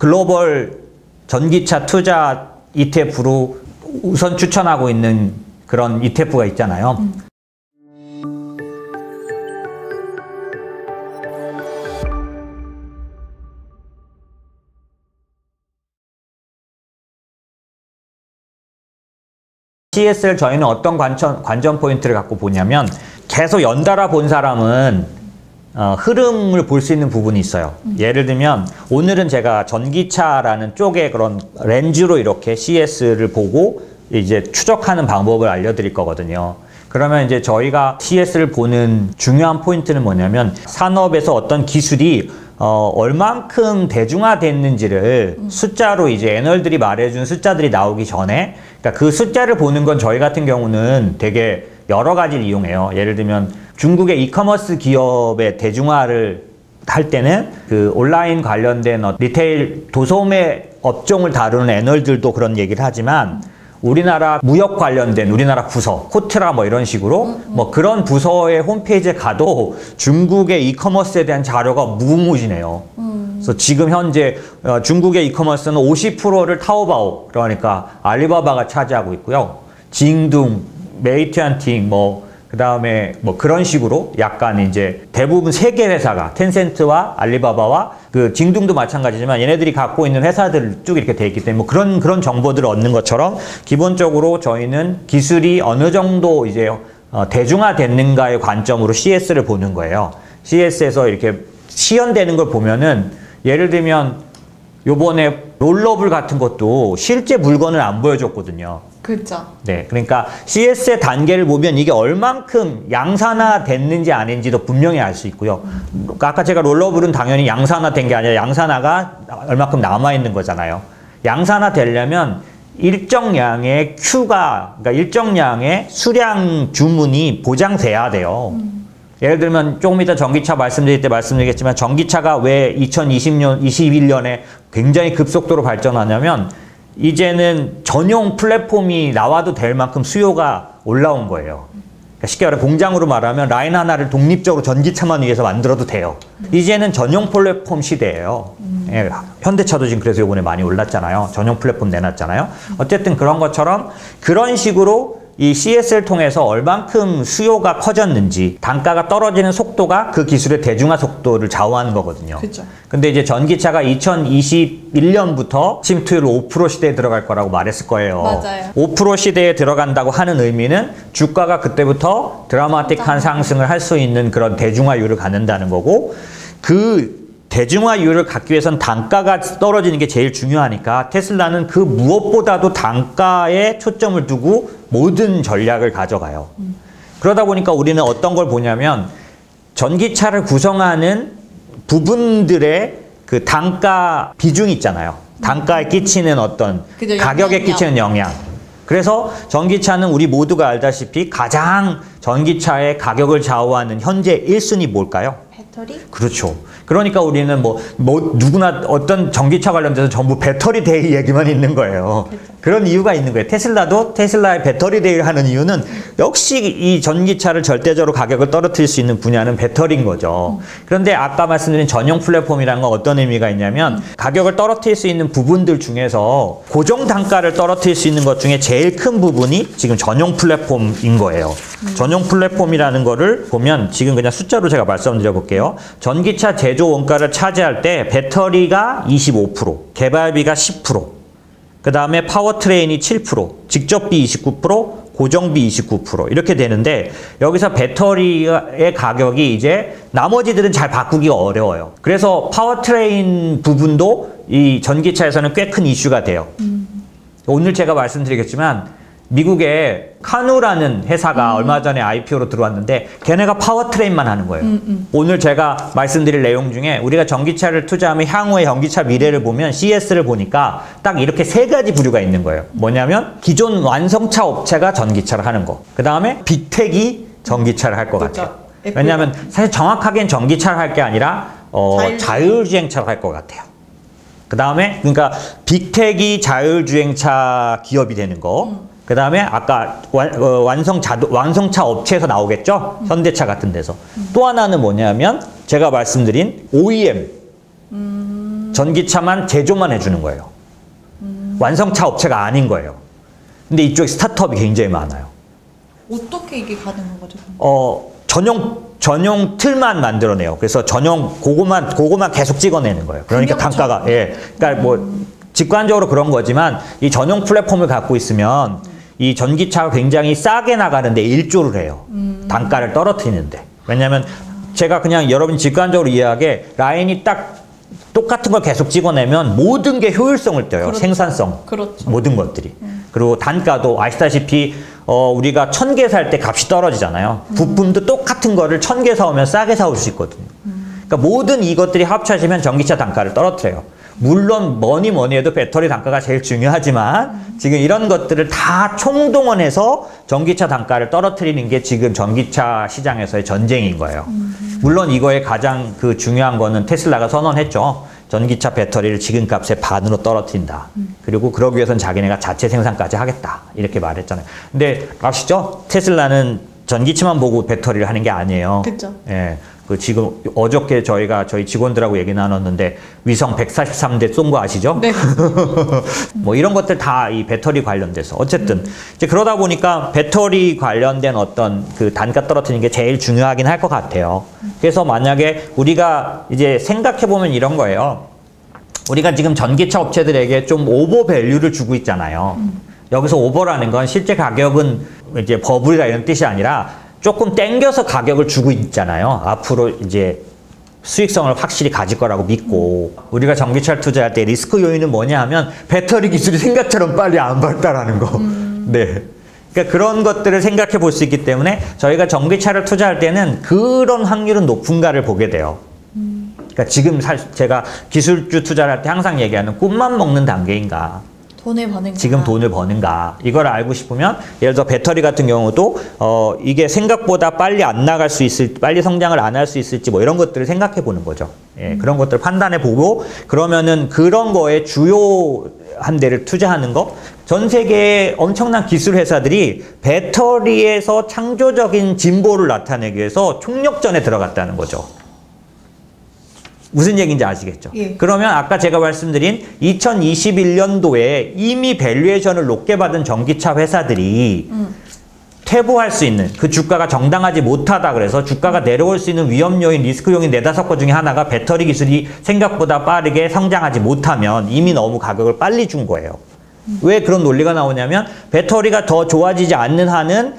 글로벌 전기차 투자 ETF로 우선 추천하고 있는 그런 ETF가 있잖아요. CS를 저희는 어떤 관전 포인트를 갖고 보냐면 계속 연달아 본 사람은 흐름을 볼 수 있는 부분이 있어요. 예를 들면 오늘은 제가 전기차라는 쪽의 그런 렌즈로 이렇게 CS를 보고 이제 추적하는 방법을 알려드릴 거거든요. 그러면 이제 저희가 CS를 보는 중요한 포인트는 뭐냐면 산업에서 어떤 기술이 얼만큼 대중화됐는지를 숫자로 이제 애널들이 말해준 숫자들이 나오기 전에, 그러니까 그 숫자를 보는 건 저희 같은 경우는 되게 여러 가지를 이용해요. 예를 들면 중국의 이커머스 기업의 대중화를 할 때는 그 온라인 관련된 리테일 도소매 업종을 다루는 애널들도 그런 얘기를 하지만 우리나라 무역 관련된 우리나라 부서, 코트라 뭐 이런 식으로 뭐 그런 부서의 홈페이지에 가도 중국의 이커머스에 대한 자료가 무궁무진해요. 그래서 지금 현재 중국의 이커머스는 50%를 타오바오, 그러니까 알리바바가 차지하고 있고요. 징둥, 메이티안팅, 그 다음에 그런 식으로 약간 이제 대부분 세계 회사가 텐센트와 알리바바와 그 징둥도 마찬가지지만 얘네들이 갖고 있는 회사들 쭉 이렇게 돼 있기 때문에 그런 정보들을 얻는 것처럼 기본적으로 저희는 기술이 어느 정도 이제 대중화됐는가의 관점으로 CS를 보는 거예요. CS에서 이렇게 시연되는 걸 보면은 예를 들면 요번에 롤러블 같은 것도 실제 물건을 안 보여줬거든요. 그렇죠. 네, 그러니까 CS의 단계를 보면 이게 얼만큼 양산화 됐는지 아닌지도 분명히 알 수 있고요. 아까 제가 롤러블은 당연히 양산화된 게 아니라 양산화가 얼만큼 남아있는 거잖아요. 양산화 되려면 일정량의 Q가, 그러니까 일정량의 수량 주문이 보장돼야 돼요. 예를 들면 조금 이따 전기차 말씀드릴 때 말씀드리겠지만 전기차가 왜 2021년에 굉장히 급속도로 발전하냐면 이제는 전용 플랫폼이 나와도 될 만큼 수요가 올라온 거예요. 그러니까 쉽게 말해 공장으로 말하면 라인 하나를 독립적으로 전기차만 위해서 만들어도 돼요. 이제는 전용 플랫폼 시대예요. 예, 현대차도 지금 그래서 이번에 많이 올랐잖아요. 전용 플랫폼 내놨잖아요. 어쨌든 그런 것처럼 그런 식으로 이 CS를 통해서 얼만큼 수요가 커졌는지 단가가 떨어지는 속도가 그 기술의 대중화 속도를 좌우하는 거거든요. 그렇죠. 근데 이제 전기차가 2021년부터 침투율 5% 시대에 들어갈 거라고 말했을 거예요. 맞아요. 5% 시대에 들어간다고 하는 의미는 주가가 그때부터 드라마틱한 상승을 할 수 있는 그런 대중화율을 갖는다는 거고, 그 대중화율을 갖기 위해서는 단가가 떨어지는 게 제일 중요하니까 테슬라는 그 무엇보다도 단가에 초점을 두고 모든 전략을 가져가요. 그러다 보니까 우리는 어떤 걸 보냐면 전기차를 구성하는 부분들의 그 단가 비중이 있잖아요. 단가에 끼치는 어떤 그죠, 가격에 끼치는 영향. 그래서 전기차는 우리 모두가 알다시피 가장 전기차의 가격을 좌우하는 현재 1순위 뭘까요? 배터리? 그렇죠. 그러니까 우리는 누구나 어떤 전기차 관련돼서 전부 배터리 데이 얘기만 있는 거예요. 그렇죠. 그런 이유가 있는 거예요. 테슬라도 테슬라의 배터리 데이를 하는 이유는 역시 이 전기차를 절대적으로 가격을 떨어뜨릴 수 있는 분야는 배터리인 거죠. 그런데 아까 말씀드린 전용 플랫폼이라는 건 어떤 의미가 있냐면 가격을 떨어뜨릴 수 있는 부분들 중에서 고정 단가를 떨어뜨릴 수 있는 것 중에 제일 큰 부분이 지금 전용 플랫폼인 거예요. 전용 플랫폼이라는 거를 보면 지금 그냥 숫자로 제가 말씀드려 볼게요. 전기차 제조 원가를 차지할 때 배터리가 25%, 개발비가 10%, 그 다음에 파워트레인이 7%, 직접비 29%, 고정비 29% 이렇게 되는데 여기서 배터리의 가격이 이제 나머지들은 잘 바꾸기가 어려워요. 그래서 파워트레인 부분도 이 전기차에서는 꽤 큰 이슈가 돼요. 오늘 제가 말씀드리겠지만 미국의 카누라는 회사가 얼마 전에 IPO로 들어왔는데 걔네가 파워트레인만 하는 거예요. 오늘 제가 말씀드릴 내용 중에 우리가 전기차를 투자하면 향후의 전기차 미래를 보면 CS를 보니까 딱 이렇게 세 가지 부류가 있는 거예요. 뭐냐면 기존 완성차 업체가 전기차를 하는 거, 그 다음에 빅텍이 전기차를 할 것 같아요. 왜냐하면 사실 정확하게는 전기차를 할 게 아니라 자율주행차를 할 것 같아요. 그 다음에 그러니까 빅텍이 자율주행차 기업이 되는 거, 그 다음에 아까 완성차 업체에서 나오겠죠? 현대차 같은 데서. 또 하나는 뭐냐면 제가 말씀드린 OEM 전기차만 제조만 해주는 거예요. 완성차 업체가 아닌 거예요. 근데 이쪽에 스타트업이 굉장히 많아요. 어떻게 이게 가능한 거죠? 전용 틀만 만들어내요. 그래서 그거만 계속 찍어내는 거예요. 그러니까 단가가, 예. 그러니까 뭐, 직관적으로 그런 거지만, 이 전용 플랫폼을 갖고 있으면, 이 전기차가 굉장히 싸게 나가는데 일조를 해요. 단가를 떨어뜨리는데. 왜냐면, 제가 그냥 여러분 직관적으로 이해하게, 라인이 딱 똑같은 걸 계속 찍어내면 모든 게 효율성을 떼요. 그렇죠. 생산성. 그렇죠. 모든 것들이. 그리고 단가도 아시다시피 우리가 1000개 살 때 값이 떨어지잖아요. 부품도 똑같은 거를 1000개 사오면 싸게 사올 수 있거든요. 그러니까 모든 이것들이 합쳐지면 전기차 단가를 떨어뜨려요. 물론 뭐니 해도 배터리 단가가 제일 중요하지만 지금 이런 것들을 다 총동원해서 전기차 단가를 떨어뜨리는 게 지금 전기차 시장에서의 전쟁인 거예요. 물론 이거에 가장 그 중요한 거는 테슬라가 선언했죠. 전기차 배터리를 지금값의 반으로 떨어뜨린다. 그리고 그러기 위해서는 자기네가 자체 생산까지 하겠다. 이렇게 말했잖아요. 근데 아시죠? 테슬라는 전기차만 보고 배터리를 하는 게 아니에요. 그렇죠. 예. 그 지금 어저께 저희 직원들하고 얘기 나눴는데 위성 143대 쏜 거 아시죠? 네. 뭐 이런 것들 다 이 배터리 관련돼서 어쨌든 이제 그러다 보니까 배터리 관련된 어떤 그 단가 떨어뜨리는 게 제일 중요하긴 할 것 같아요. 그래서 만약에 우리가 이제 생각해 보면 이런 거예요. 우리가 지금 전기차 업체들에게 좀 오버 밸류를 주고 있잖아요. 여기서 오버라는 건 실제 가격은 이제 버블이라 이런 뜻이 아니라 조금 땡겨서 가격을 주고 있잖아요. 앞으로 이제 수익성을 확실히 가질 거라고 믿고 우리가 전기차를 투자할 때 리스크 요인은 뭐냐 하면 배터리 기술이 생각처럼 빨리 안 발달하는 거. 네. 그러니까 그런 것들을 생각해 볼 수 있기 때문에 저희가 전기차를 투자할 때는 그런 확률은 높은가를 보게 돼요. 그러니까 지금 제가 기술주 투자를 할 때 항상 얘기하는 꿈만 먹는 단계인가. 돈을 버는가. 지금 돈을 버는가. 이걸 알고 싶으면 예를 들어 배터리 같은 경우도 이게 생각보다 빨리 안 나갈 수 빨리 성장을 안 할 수 있을지 뭐 이런 것들을 생각해 보는 거죠. 예, 그런 것들을 판단해 보고 그러면은 그런 거에 주요한 데를 투자하는 거. 전 세계의 엄청난 기술 회사들이 배터리에서 창조적인 진보를 나타내기 위해서 총력전에 들어갔다는 거죠. 무슨 얘기인지 아시겠죠? 예. 그러면 아까 제가 말씀드린 2021년도에 이미 밸류에이션을 높게 받은 전기차 회사들이 퇴보할 수 있는 그 주가가 정당하지 못하다 그래서 주가가 내려올 수 있는 위험 요인, 리스크 요인 4-5거 중에 하나가 배터리 기술이 생각보다 빠르게 성장하지 못하면 이미 너무 가격을 빨리 준 거예요. 왜 그런 논리가 나오냐면 배터리가 더 좋아지지 않는 한은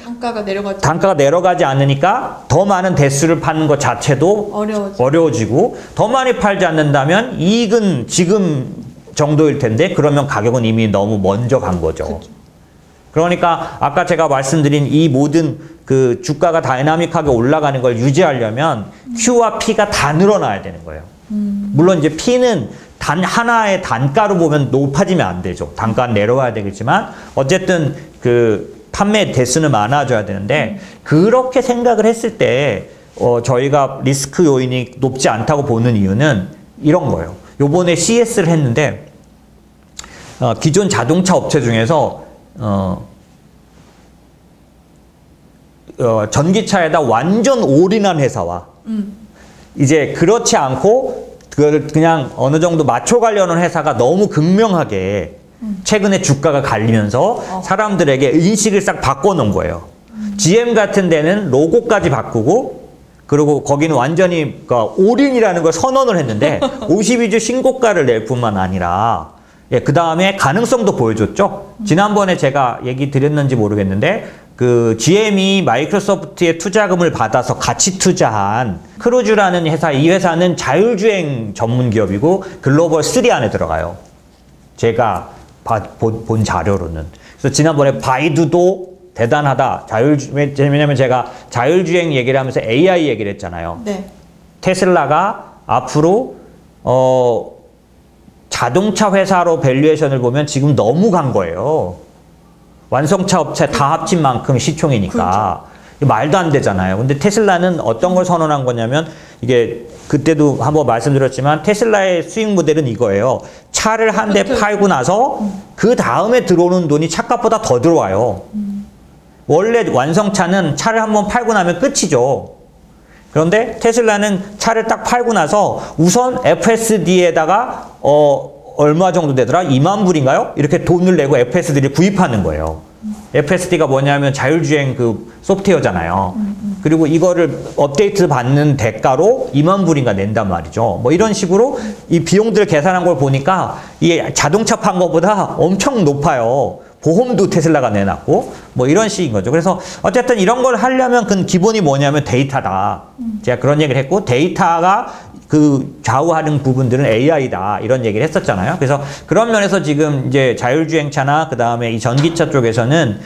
단가가 내려가지 않으니까 더 많은 대수를 파는 것 자체도 어려워지고 더 많이 팔지 않는다면 이익은 지금 정도일 텐데 그러면 가격은 이미 너무 먼저 간 거죠. 그렇죠. 그러니까 아까 제가 말씀드린 이 모든 그 주가가 다이나믹하게 올라가는 걸 유지하려면 Q와 P가 다 늘어나야 되는 거예요. 물론 이제 P는 단 하나의 단가로 보면 높아지면 안 되죠. 단가는 내려와야 되겠지만 어쨌든 그 판매 대수는 많아져야 되는데 그렇게 생각을 했을 때 저희가 리스크 요인이 높지 않다고 보는 이유는 이런 거예요. 요번에 CES를 했는데 기존 자동차 업체 중에서 전기차에다 완전 올인한 회사와 이제 그렇지 않고 그걸 그냥 어느 정도 맞춰가려는 회사가 너무 극명하게 최근에 주가가 갈리면서 사람들에게 인식을 싹 바꿔놓은 거예요. GM 같은 데는 로고까지 바꾸고 그리고 거기는 완전히 그러니까 올인이라는 걸 선언을 했는데 52주 신고가를 낼 뿐만 아니라 그 다음에 가능성도 보여줬죠. 지난번에 제가 얘기 드렸는지 모르겠는데 그 GM이 마이크로소프트의 투자금을 받아서 같이 투자한 크루즈라는 회사, 이 회사는 자율주행 전문 기업이고 글로벌 3 안에 들어가요. 제가 본 자료로는. 그래서 지난번에 바이두도 대단하다. 왜냐면 제가 자율주행 얘기를 하면서 AI 얘기를 했잖아요. 네. 테슬라가 앞으로 자동차 회사로 밸류에이션을 보면 지금 너무 간 거예요. 완성차 업체 다 합친 만큼 시총이니까. 그렇죠. 말도 안 되잖아요. 근데 테슬라는 어떤 걸 선언한 거냐면 이게 그때도 한번 말씀드렸지만 테슬라의 수익 모델은 이거예요. 차를 한 대 팔고 나서 그 다음에 들어오는 돈이 차값보다 더 들어와요. 원래 완성차는 차를 한번 팔고 나면 끝이죠. 그런데 테슬라는 차를 딱 팔고 나서 우선 FSD에다가 얼마 정도 되더라? 2만 불인가요? 이렇게 돈을 내고 FSD를 구입하는 거예요. FSD가 뭐냐면 자율주행 그 소프트웨어잖아요. 그리고 이거를 업데이트 받는 대가로 2만 불인가 낸단 말이죠. 뭐 이런 식으로 이 비용들을 계산한 걸 보니까 이게 자동차 판 것보다 엄청 높아요. 보험도 테슬라가 내놨고 뭐 이런 식인 거죠. 그래서 어쨌든 이런 걸 하려면 그 기본이 뭐냐면 데이터다. 제가 그런 얘기를 했고 기타가 그 좌우하는 부분들은 AI다 이런 얘기를 했었잖아요. 그래서 그런 면에서 지금 이제 자율주행차나 그 다음에 이 전기차 쪽에서는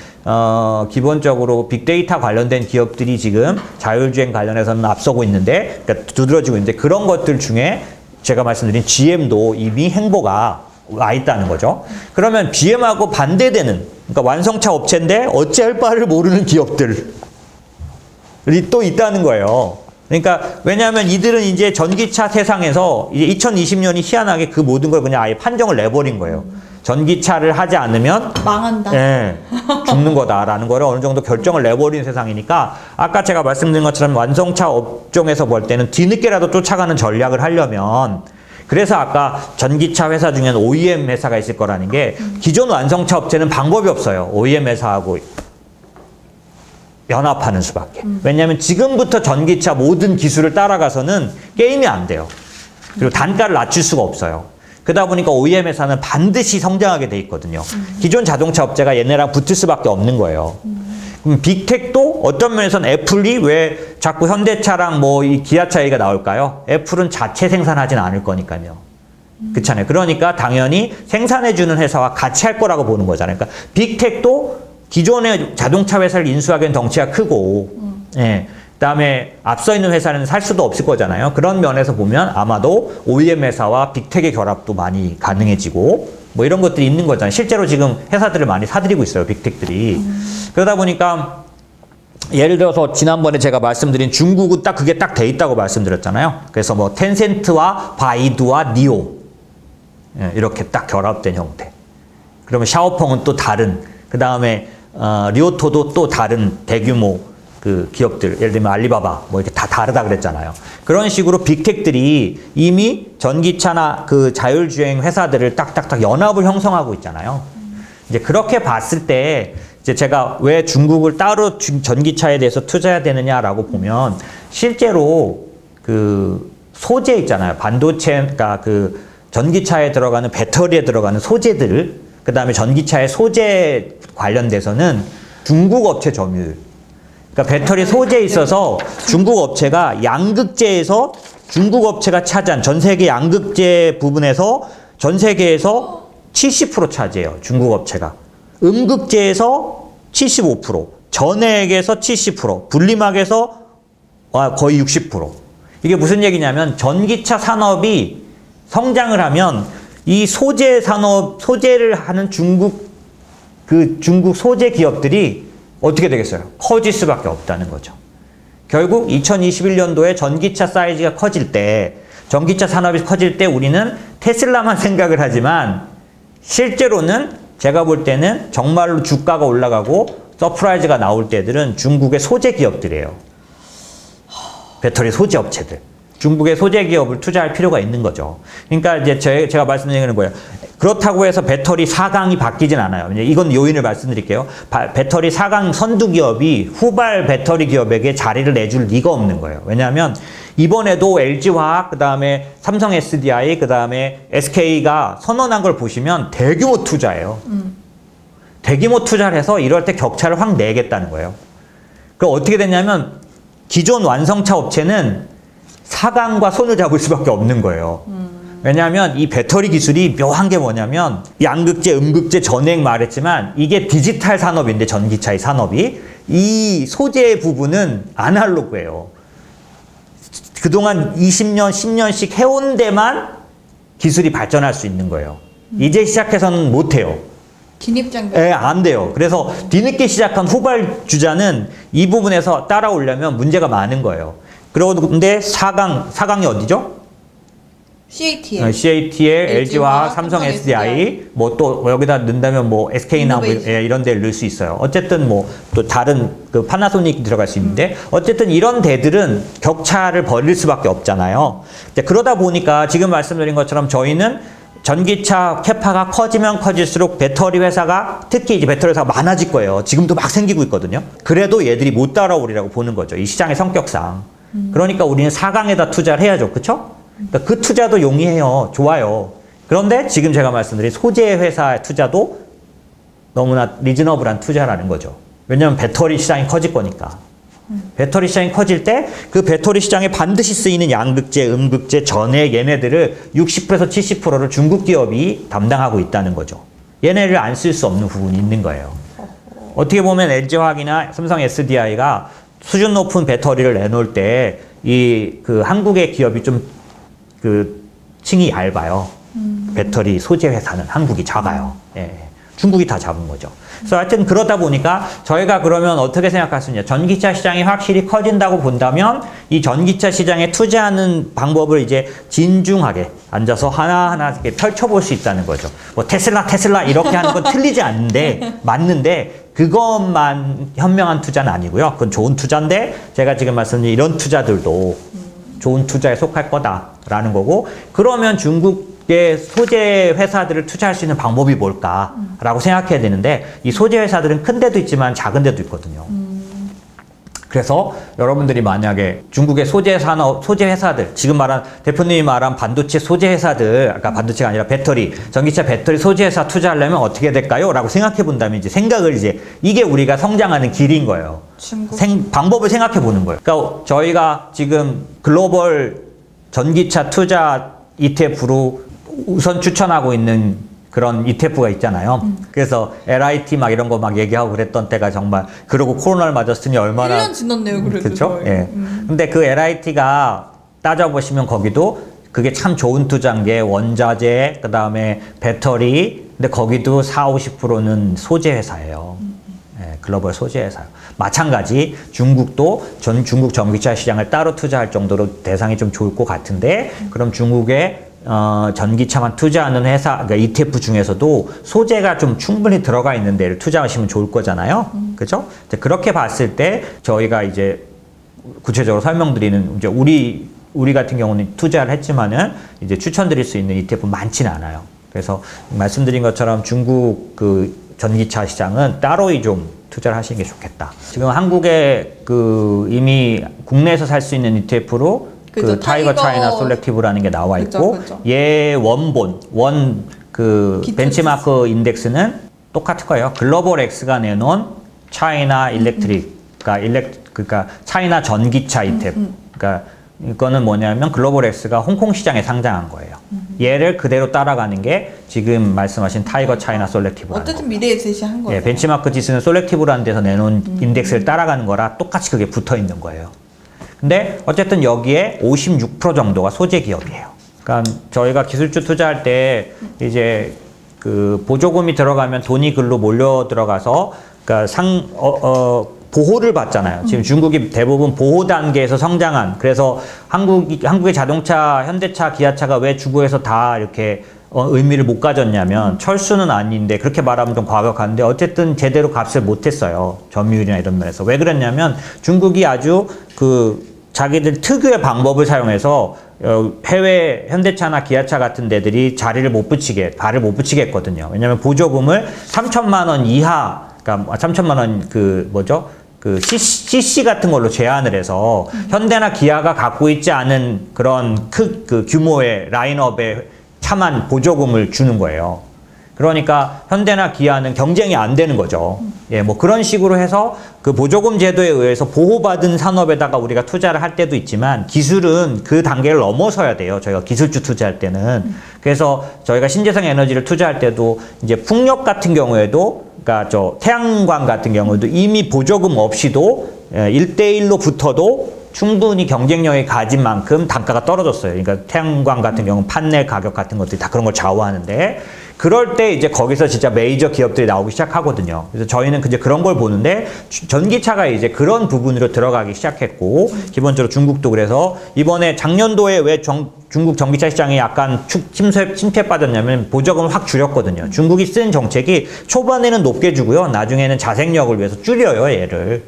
기본적으로 빅데이터 관련된 기업들이 지금 자율주행 관련해서는 앞서고 있는데 그러니까 두드러지고 있는데 그런 것들 중에 제가 말씀드린 GM도 이미 행보가 와 있다는 거죠. 그러면 BM하고 반대되는 그러니까 완성차 업체인데 어찌할 바를 모르는 기업들이 또 있다는 거예요. 그러니까 왜냐하면 이들은 이제 전기차 세상에서 이제 2020년이 희한하게 그 모든 걸 그냥 아예 판정을 내버린 거예요. 전기차를 하지 않으면 망한다. 예, 죽는 거다라는 거를 어느 정도 결정을 내버린 세상이니까 아까 제가 말씀드린 것처럼 완성차 업종에서 볼 때는 뒤늦게라도 쫓아가는 전략을 하려면 그래서 아까 전기차 회사 중에는 OEM 회사가 있을 거라는 게 기존 완성차 업체는 방법이 없어요. OEM 회사하고 연합하는 수밖에. 왜냐하면 지금부터 전기차 모든 기술을 따라가서는 게임이 안 돼요. 그리고 단가를 낮출 수가 없어요. 그러다 보니까 OEM 회사는 반드시 성장하게 돼 있거든요. 기존 자동차 업체가 얘네랑 붙을 수밖에 없는 거예요. 그럼 빅텍도 어떤 면에서는 애플이 왜 자꾸 현대차랑 뭐 이 기아차 얘기가 나올까요? 애플은 자체 생산하진 않을 거니까요. 그렇잖아요. 그러니까 당연히 생산해주는 회사와 같이 할 거라고 보는 거잖아요. 그러니까 빅텍도 기존의 자동차 회사를 인수하기엔 덩치가 크고, 예. 그다음에 앞서 있는 회사는 살 수도 없을 거잖아요. 그런 면에서 보면 아마도 OEM 회사와 빅텍의 결합도 많이 가능해지고, 뭐 이런 것들이 있는 거잖아요. 실제로 지금 회사들을 많이 사들이고 있어요, 빅텍들이. 그러다 보니까 예를 들어서 지난번에 제가 말씀드린 중국은 딱 그게 딱 돼 있다고 말씀드렸잖아요. 그래서 뭐 텐센트와 바이두와 니오 이렇게 딱 결합된 형태. 그러면 샤오펑은 또 다른 그 다음에 리오토도 또 다른 대규모 그 기업들 예를 들면 알리바바 뭐 이렇게 다 다르다 그랬잖아요. 그런 식으로 빅텍들이 이미 전기차나 그 자율주행 회사들을 딱딱딱 연합을 형성하고 있잖아요. 이제 그렇게 봤을 때 이제 제가 왜 중국을 따로 전기차에 대해서 투자해야 되느냐라고 보면 실제로 그 소재 있잖아요. 반도체, 그러니까 그 전기차에 들어가는 배터리에 들어가는 소재들, 그 다음에 전기차의 소재 관련돼서는 중국 업체 점유율. 그러니까 배터리 소재에 있어서 중국 업체가 양극재에서 중국 업체가 차지한 전 세계 양극재 부분에서 전 세계에서 70% 차지해요. 중국 업체가. 음극재에서 75%, 전해액에서 70%, 분리막에서 거의 60%. 이게 무슨 얘기냐면 전기차 산업이 성장을 하면 이 소재 산업, 소재를 하는 중국 소재 기업들이 어떻게 되겠어요? 커질 수밖에 없다는 거죠. 결국 2021년도에 전기차 사이즈가 커질 때, 전기차 산업이 커질 때 우리는 테슬라만 생각을 하지만 실제로는 제가 볼 때는 정말로 주가가 올라가고 서프라이즈가 나올 때들은 중국의 소재 기업들이에요. 배터리 소재 업체들. 중국의 소재 기업을 투자할 필요가 있는 거죠. 그러니까 이제 제가 말씀드리는 거예요. 그렇다고 해서 배터리 4강이 바뀌진 않아요. 이건 요인을 말씀드릴게요. 배터리 4강 선두 기업이 후발 배터리 기업에게 자리를 내줄 리가 없는 거예요. 왜냐하면 이번에도 LG화학, 그 다음에 삼성 SDI, 그 다음에 SK가 선언한 걸 보시면 대규모 투자예요. 대규모 투자를 해서 이럴 때 격차를 확 내겠다는 거예요. 그럼 어떻게 됐냐면 기존 완성차 업체는 4강과 손을 잡을 수밖에 없는 거예요. 왜냐하면 이 배터리 기술이 묘한 게 뭐냐면 양극재, 음극재, 전해액 말했지만 이게 디지털 산업인데 전기차의 산업이 이 소재 부분은 아날로그예요. 그동안 20년, 10년씩 해온 데만 기술이 발전할 수 있는 거예요. 이제 시작해서는 못해요. 진입장벽. 예, 안 돼요. 그래서 뒤늦게 시작한 후발 주자는 이 부분에서 따라오려면 문제가 많은 거예요. 그런데 4강이 어디죠? CATL. CATL, LG화학, 삼성 삼성 SDI, 뭐 또 여기다 넣는다면 뭐 SK나 뭐 이런 데를 넣을 수 있어요. 어쨌든 뭐 또 다른 그 파나소닉 들어갈 수 있는데 어쨌든 이런 데들은 격차를 벌일 수밖에 없잖아요. 그러다 보니까 지금 말씀드린 것처럼 저희는 전기차 캐파가 커지면 커질수록 배터리 회사가 특히 이제 배터리 회사가 많아질 거예요. 지금도 막 생기고 있거든요. 그래도 얘들이 못 따라오리라고 보는 거죠. 이 시장의 성격상. 그러니까 우리는 4강에다 투자를 해야죠. 그렇죠? 그러니까 그 투자도 용이해요. 좋아요. 그런데 지금 제가 말씀드린 소재 회사의 투자도 너무나 리즈너블한 투자라는 거죠. 왜냐하면 배터리 시장이 커질 거니까. 배터리 시장이 커질 때 그 배터리 시장에 반드시 쓰이는 양극재, 음극재, 전해 얘네들을 60%에서 70%를 중국 기업이 담당하고 있다는 거죠. 얘네를 안 쓸 수 없는 부분이 있는 거예요. 어떻게 보면 LG화학이나 삼성 SDI가 수준 높은 배터리를 내놓을 때 이 그 한국의 기업이 좀 그 층이 얇아요. 배터리 소재 회사는 한국이 작아요. 예. 중국이 다 잡은 거죠. 그래서 하여튼 그러다 보니까 저희가 그러면 어떻게 생각할 수 있냐. 전기차 시장이 확실히 커진다고 본다면 이 전기차 시장에 투자하는 방법을 이제 진중하게 앉아서 하나하나 이렇게 펼쳐볼 수 있다는 거죠. 뭐 테슬라 이렇게 하는 건 틀리지 않는데 맞는데 그것만 현명한 투자는 아니고요. 그건 좋은 투자인데 제가 지금 말씀드린 이런 투자들도 좋은 투자에 속할 거다라는 거고 그러면 중국의 소재 회사들을 투자할 수 있는 방법이 뭘까라고 생각해야 되는데 이 소재 회사들은 큰 데도 있지만 작은 데도 있거든요. 그래서 여러분들이 만약에 중국의 소재 산업, 소재 회사들, 지금 말한 대표님이 말한 반도체 소재 회사들, 아까 반도체가 아니라 배터리, 전기차 배터리 소재 회사 투자하려면 어떻게 될까요? 라고 생각해 본다면 이제 생각을 이제 이게 우리가 성장하는 길인 거예요. 방법을 생각해 보는 거예요. 그러니까 저희가 지금 글로벌 전기차 투자 ETF로 우선 추천하고 있는 그런 ETF가 있잖아요. 그래서 LIT 막 이런 거 막 얘기하고 그랬던 때가 정말 그러고 코로나를 맞았으니 얼마나 1년 지났네요. 그래도 그렇죠? 예. 근데 그 LIT가 따져보시면 거기도 그게 참 좋은 투자인 게 원자재, 그다음에 배터리, 근데 거기도 40~50%는 소재 회사예요. 예, 글로벌 소재 회사요. 마찬가지 중국도 중국 전기차 시장을 따로 투자할 정도로 대상이 좀 좋을 것 같은데 그럼 중국의 전기차만 투자하는 회사, 그러니까 ETF 중에서도 소재가 좀 충분히 들어가 있는 데를 투자하시면 좋을 거잖아요. 그죠? 그렇게 봤을 때 저희가 이제 구체적으로 설명드리는 이제 우리 같은 경우는 투자를 했지만은 이제 추천드릴 수 있는 ETF 많지는 않아요. 그래서 말씀드린 것처럼 중국 그 전기차 시장은 따로이 좀 투자를 하시는 게 좋겠다. 지금 한국에 그 이미 국내에서 살 수 있는 ETF로 그 타이거 차이나 솔렉티브라는 게 나와 있고 그쵸. 얘 원본 그 벤치마크 인덱스는 똑같을 거예요. 글로벌 X가 내놓은 차이나 일렉트릭 그러니까 차이나 전기차 ETF. 그러니까 이거는 뭐냐면 글로벌 X가 홍콩 시장에 상장한 거예요. 얘를 그대로 따라가는 게 지금 말씀하신 타이거 차이나 솔렉티브라는 어쨌든 미래에 제시한 거예요. 예, 벤치마크 지수는 솔렉티브라는 데서 내놓은 인덱스를 따라가는 거라 똑같이 그게 붙어 있는 거예요. 근데 어쨌든 여기에 56% 정도가 소재 기업이에요. 그러니까 저희가 기술주 투자할 때 이제 그 보조금이 들어가면 돈이 글로 몰려 들어가서 그러니까 보호를 받잖아요. 지금 중국이 대부분 보호 단계에서 성장한 그래서 한국의 자동차, 현대차, 기아차가 왜 주고에서 다 이렇게 의미를 못 가졌냐면 철수는 아닌데 그렇게 말하면 좀 과격한데 어쨌든 제대로 값을 못했어요. 점유율이나 이런 면에서. 왜 그랬냐면 중국이 아주 그 자기들 특유의 방법을 사용해서 해외 현대차나 기아차 같은 데들이 발을 못 붙이게 했거든요. 왜냐하면 보조금을 3천만 원 이하, 그러니까 3천만 원 그 뭐죠? 그 CC 같은 걸로 제한을 해서 현대나 기아가 갖고 있지 않은 그런 그 규모의 라인업에 차만 보조금을 주는 거예요. 그러니까 현대나 기아는 경쟁이 안 되는 거죠. 예, 뭐 그런 식으로 해서 그 보조금 제도에 의해서 보호받은 산업에다가 우리가 투자를 할 때도 있지만 기술은 그 단계를 넘어서야 돼요. 저희가 기술주 투자할 때는. 그래서 저희가 신재생 에너지를 투자할 때도 이제 풍력 같은 경우에도 그러니까 태양광 같은 경우도 이미 보조금 없이도 1대1로 붙어도 충분히 경쟁력이 가진 만큼 단가가 떨어졌어요. 그러니까 태양광 같은 경우는 판넬 가격 같은 것들이 다 그런 걸 좌우하는데 그럴 때 이제 거기서 진짜 메이저 기업들이 나오기 시작하거든요. 그래서 저희는 이제 그런 걸 보는데 전기차가 이제 그런 부분으로 들어가기 시작했고 기본적으로 중국도 그래서 이번에 작년도에 왜 중국 전기차 시장이 약간 침체 빠졌냐면 보조금을 확 줄였거든요. 중국이 쓴 정책이 초반에는 높게 주고요. 나중에는 자생력을 위해서 줄여요, 얘를.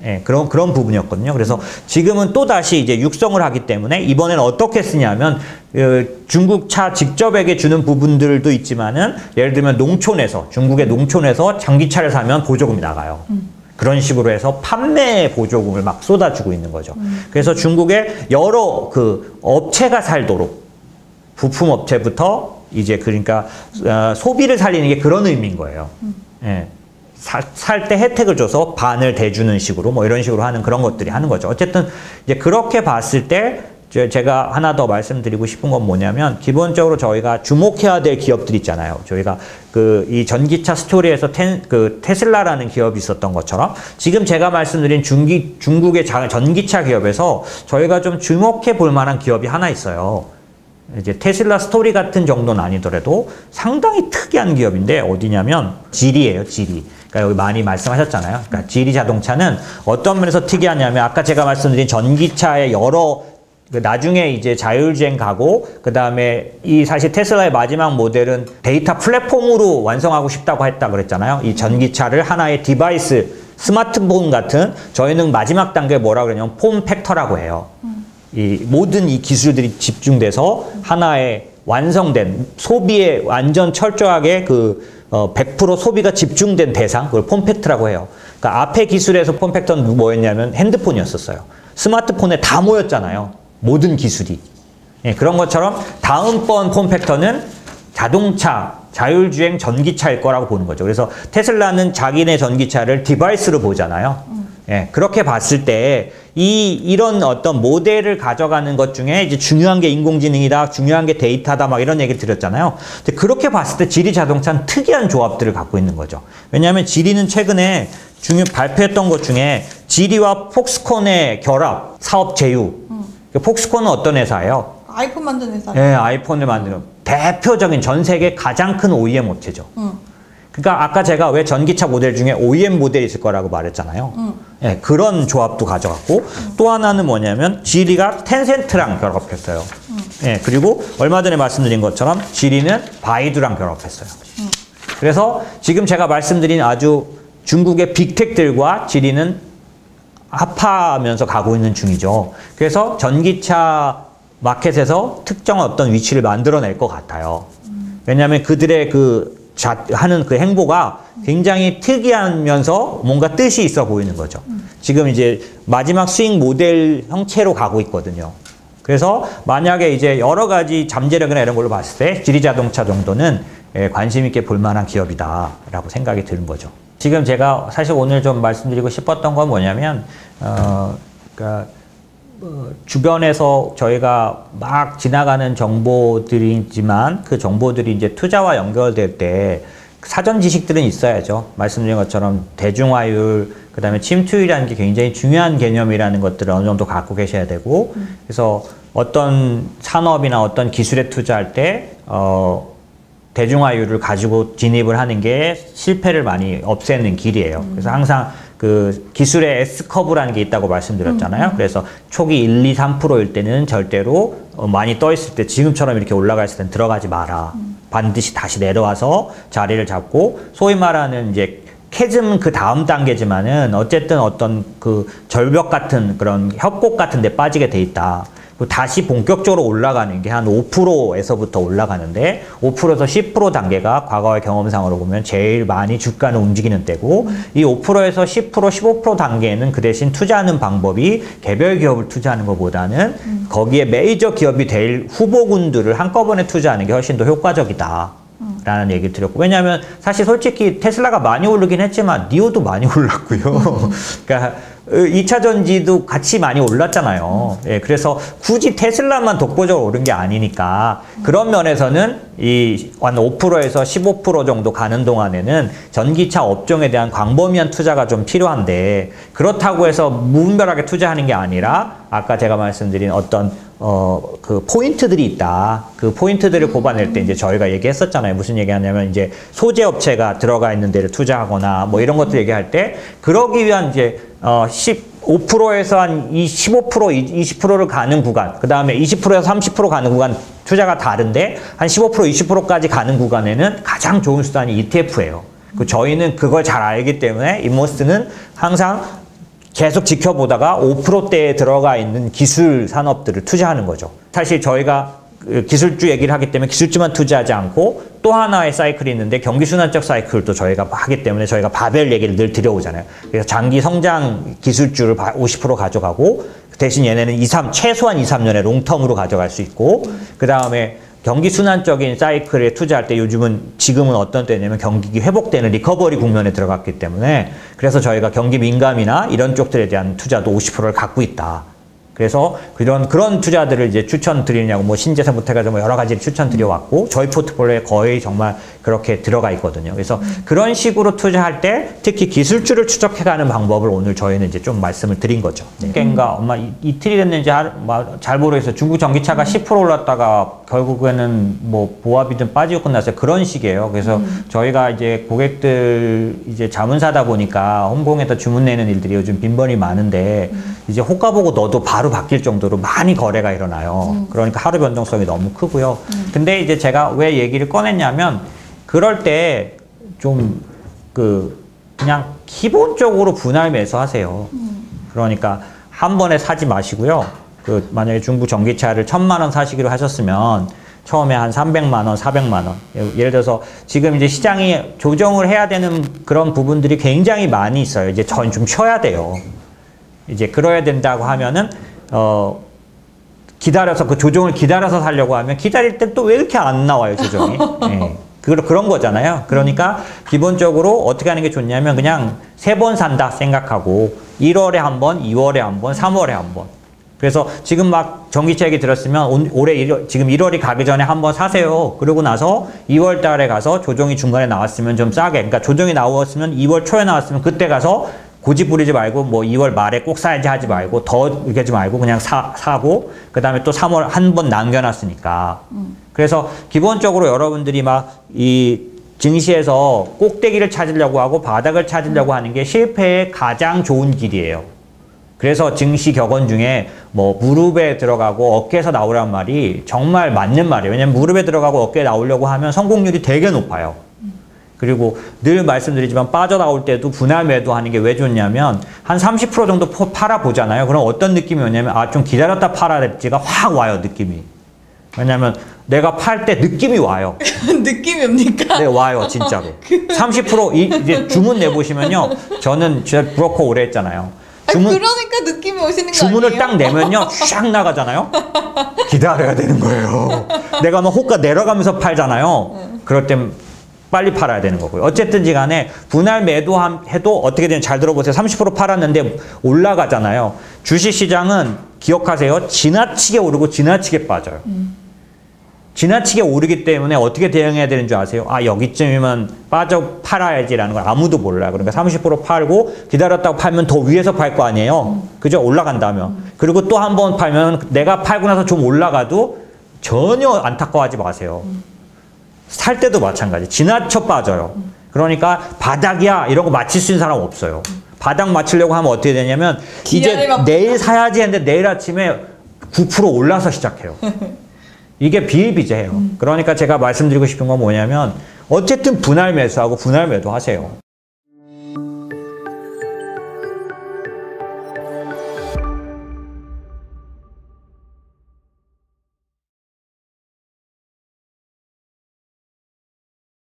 예, 그런 부분이었거든요. 그래서 지금은 또 다시 이제 육성을 하기 때문에 이번에는 어떻게 쓰냐면 중국 차 직접에게 주는 부분들도 있지만은 예를 들면 농촌에서 중국의 농촌에서 전기차를 사면 보조금이 나가요. 그런 식으로 해서 판매 보조금을 막 쏟아주고 있는 거죠. 그래서 중국의 여러 그 업체가 살도록 부품 업체부터 이제 그러니까 소비를 살리는 게 그런 의미인 거예요. 예. 살 때 혜택을 줘서 반을 대주는 식으로 뭐 이런 식으로 하는 그런 것들이 하는 거죠. 어쨌든 이제 그렇게 봤을 때 제가 하나 더 말씀드리고 싶은 건 뭐냐면 기본적으로 저희가 주목해야 될 기업들 있잖아요. 저희가 그 이 전기차 스토리에서 테슬라라는 기업이 있었던 것처럼 지금 제가 말씀드린 중국의 전기차 기업에서 저희가 좀 주목해 볼 만한 기업이 하나 있어요. 이제 테슬라 스토리 같은 정도는 아니더라도 상당히 특이한 기업인데 어디냐면 지리예요, 지리. 그러니까 여기 많이 말씀하셨잖아요. 그러니까 지리 자동차는 어떤 면에서 특이하냐면 아까 제가 말씀드린 전기차의 여러 나중에 이제 자율주행 가고 그 다음에 이 사실 테슬라의 마지막 모델은 데이터 플랫폼으로 완성하고 싶다고 했다 그랬잖아요. 이 전기차를 하나의 디바이스, 스마트폰 같은 저희는 마지막 단계 뭐라 그러냐면 폼 팩터라고 해요. 이 모든 이 기술들이 집중돼서 하나의 완성된 소비에 완전 철저하게 100% 소비가 집중된 대상, 그걸 폼팩트라고 해요. 그러니까 앞에 기술에서 폼팩터는 뭐였냐면 핸드폰이었었어요. 스마트폰에 다 모였잖아요. 모든 기술이. 예, 그런 것처럼 다음번 폼팩터는 자동차, 자율주행 전기차일 거라고 보는 거죠. 그래서 테슬라는 자기네 전기차를 디바이스로 보잖아요. 예, 그렇게 봤을 때 이런 어떤 모델을 가져가는 것 중에 이제 중요한 게 인공지능이다, 중요한 게 데이터다, 막 이런 얘기를 드렸잖아요. 근데 그렇게 봤을 때 지리 자동차는 특이한 조합들을 갖고 있는 거죠. 왜냐하면 지리는 최근에 발표했던 것 중에 지리와 폭스콘의 결합, 사업 제휴. 폭스콘은 어떤 회사예요? 아이폰 만드는 회사. 네, 아이폰을 만드는 대표적인 전 세계 가장 큰 OEM 업체죠. 그러니까 아까 제가 왜 전기차 모델 중에 OEM 모델이 있을 거라고 말했잖아요. 네, 그런 조합도 가져갔고 또 하나는 뭐냐면 지리가 텐센트랑 결합했어요. 네, 그리고 얼마 전에 말씀드린 것처럼 지리는 바이두랑 결합했어요. 그래서 지금 제가 말씀드린 아주 중국의 빅텍들과 지리는 합하면서 가고 있는 중이죠. 그래서 전기차 마켓에서 특정 어떤 위치를 만들어낼 것 같아요. 왜냐하면 그들의 하는 그 행보가 굉장히 특이하면서 뭔가 뜻이 있어 보이는 거죠. 지금 이제 마지막 수익 모델 형체로 가고 있거든요. 그래서 만약에 이제 여러 가지 잠재력이나 이런 걸로 봤을 때 지리자동차 정도는 관심 있게 볼 만한 기업이다라고 생각이 드는 거죠. 지금 제가 사실 오늘 좀 말씀드리고 싶었던 건 뭐냐면, 그러니까 주변에서 저희가 막 지나가는 정보들이지만 그 정보들이 이제 투자와 연결될 때 사전 지식들은 있어야죠. 말씀드린 것처럼 대중화율, 그 다음에 침투율이라는 게 굉장히 중요한 개념이라는 것들을 어느 정도 갖고 계셔야 되고, 그래서 어떤 산업이나 어떤 기술에 투자할 때, 대중화율을 가지고 진입을 하는 게 실패를 많이 없애는 길이에요. 그래서 항상 그 기술의 S커브라는 게 있다고 말씀드렸잖아요. 그래서 초기 1, 2, 3%일 때는 절대로 많이 떠 있을 때 지금처럼 이렇게 올라가 있을 때는 들어가지 마라. 반드시 다시 내려와서 자리를 잡고 소위 말하는 이제 캐즘 그 다음 단계지만은 어쨌든 어떤 그 절벽 같은 그런 협곡 같은 데 빠지게 돼 있다. 다시 본격적으로 올라가는 게 한 5%에서부터 올라가는데 5%에서 10% 단계가 과거의 경험상으로 보면 제일 많이 주가는 움직이는 때고 이 5%에서 10%, 15% 단계는 그 대신 투자하는 방법이 개별 기업을 투자하는 것보다는 거기에 메이저 기업이 될 후보군들을 한꺼번에 투자하는 게 훨씬 더 효과적이다. 라는 얘기를 드렸고, 왜냐하면 사실 솔직히 테슬라가 많이 오르긴 했지만 니오도 많이 올랐고요. 그러니까 2차 전지도 같이 많이 올랐잖아요. 예, 그래서 굳이 테슬라만 독보적으로 오른 게 아니니까 그런 면에서는 이 한 5%에서 15% 정도 가는 동안에는 전기차 업종에 대한 광범위한 투자가 좀 필요한데, 그렇다고 해서 무분별하게 투자하는 게 아니라 아까 제가 말씀드린 어떤 그 포인트들이 있다. 그 포인트들을 뽑아낼 때 이제 저희가 얘기했었잖아요. 무슨 얘기하냐면 이제 소재 업체가 들어가 있는 데를 투자하거나 뭐 이런 것들 얘기할 때 그러기 위한 이제 15%에서 한 15%, 20%를 가는 구간, 그 다음에 20%에서 30% 가는 구간 투자가 다른데 한 15%, 20%까지 가는 구간에는 가장 좋은 수단이 ETF예요. 저희는 그걸 잘 알기 때문에 인모스트는 항상 계속 지켜보다가 5%대에 들어가 있는 기술 산업들을 투자하는 거죠. 사실 저희가 기술주 얘기를 하기 때문에 기술주만 투자하지 않고 또 하나의 사이클이 있는데 경기순환적 사이클도 저희가 하기 때문에 저희가 바벨 얘기를 늘 드려오잖아요. 그래서 장기 성장 기술주를 50% 가져가고 대신 얘네는 최소한 2, 3년의 롱텀으로 가져갈 수 있고 그 다음에 경기순환적인 사이클에 투자할 때 지금은 어떤 때냐면 경기 회복되는 리커버리 국면에 들어갔기 때문에 그래서 저희가 경기 민감이나 이런 쪽들에 대한 투자도 50%를 갖고 있다. 그래서 그런 투자들을 이제 추천드리냐고 뭐 신재생부터 해가지고 뭐 여러 가지를 추천드려왔고 저희 포트폴리오에 거의 정말 그렇게 들어가 있거든요. 그래서 그런 식으로 투자할 때 특히 기술주를 추적해가는 방법을 오늘 저희는 이제 좀 말씀을 드린 거죠. 그러니까 엄마 이틀이 됐는지 잘 모르겠어요. 중국 전기차가 10% 올랐다가 결국에는 뭐 보합이 좀 빠지고 끝났어요. 그런 식이에요. 그래서 저희가 이제 고객들 이제 자문사다 보니까 홍콩에다 주문 내는 일들이 요즘 빈번히 많은데 이제 호가 보고 너도 바로 바뀔 정도로 많이 거래가 일어나요. 그러니까 하루 변동성이 너무 크고요. 근데 이제 제가 왜 얘기를 꺼냈냐면 그럴 때 좀 그냥 기본적으로 분할 매수하세요. 그러니까 한 번에 사지 마시고요. 만약에 중국 전기차를 1,000만 원 사시기로 하셨으면 처음에 한 300만 원, 400만 원. 예를 들어서 지금 이제 시장이 조정을 해야 되는 그런 부분들이 굉장히 많이 있어요. 이제 전 좀 쉬어야 돼요. 이제 그래야 된다고 하면은 기다려서 그 조정을 기다려서 살려고 하면 기다릴 땐 또 왜 이렇게 안 나와요, 조정이. 네. 그런 거잖아요. 그러니까 기본적으로 어떻게 하는 게 좋냐면 그냥 3번 산다 생각하고 1월에 한 번, 2월에 한 번, 3월에 한 번. 그래서 지금 막 전기차 얘기 들었으면 지금 1월이 가기 전에 한번 사세요. 그러고 나서 2월 달에 가서 조정이 중간에 나왔으면 좀 싸게, 그러니까 조정이 나왔으면 2월 초에 나왔으면 그때 가서 고집 부리지 말고 뭐 2월 말에 꼭 사야지 하지 말고 더 이렇게 하지 말고 그냥 사고 그 다음에 또 3월 한 번 남겨놨으니까. 그래서 기본적으로 여러분들이 막 이 증시에서 꼭대기를 찾으려고 하고 바닥을 찾으려고 하는 게 실패의 가장 좋은 길이에요. 그래서 증시 격언 중에 뭐 무릎에 들어가고 어깨에서 나오란 말이 정말 맞는 말이에요. 왜냐면 무릎에 들어가고 어깨에 나오려고 하면 성공률이 되게 높아요. 그리고 늘 말씀드리지만 빠져나올 때도 분할 매도하는 게 왜 좋냐면 한 30% 정도 팔아 보잖아요. 그럼 어떤 느낌이 오냐면 좀 기다렸다 팔아야 될지가 확 와요, 느낌이. 왜냐면 내가 팔 때 느낌이 와요. 느낌이 옵니까? 네, 와요, 진짜로. 30% 이제 주문 내보시면요. 저는 브로커 오래 했잖아요. 그러니까 느낌이 오시는 거 주문을 아니에요? 딱 내면요, 쫙 나가잖아요. 기다려야 되는 거예요. 내가 막 호가 내려가면서 팔잖아요. 그럴 땐 빨리 팔아야 되는 거고요. 어쨌든지 간에 분할 매도해도 어떻게 되면 잘 들어보세요. 30% 팔았는데 올라가잖아요. 주식시장은 기억하세요. 지나치게 오르고 지나치게 빠져요. 지나치게 오르기 때문에 어떻게 대응해야 되는 줄 아세요? 여기쯤이면 팔아야지라는 걸 아무도 몰라요. 그러니까 30% 팔고 기다렸다고 팔면 더 위에서 팔 거 아니에요? 그죠? 올라간다면. 그리고 또 한 번 팔면 내가 팔고 나서 좀 올라가도 전혀 안타까워하지 마세요. 살 때도 마찬가지. 지나쳐 빠져요. 그러니까 바닥이야 이런 거 맞힐 수 있는 사람 없어요. 바닥 맞추려고 하면 어떻게 되냐면 이제 내일 사야지 했는데 내일 아침에 9% 올라서 시작해요. 이게 비일비재해요. 그러니까 제가 말씀드리고 싶은 건 뭐냐면 어쨌든 분할 매수하고 분할 매도 하세요.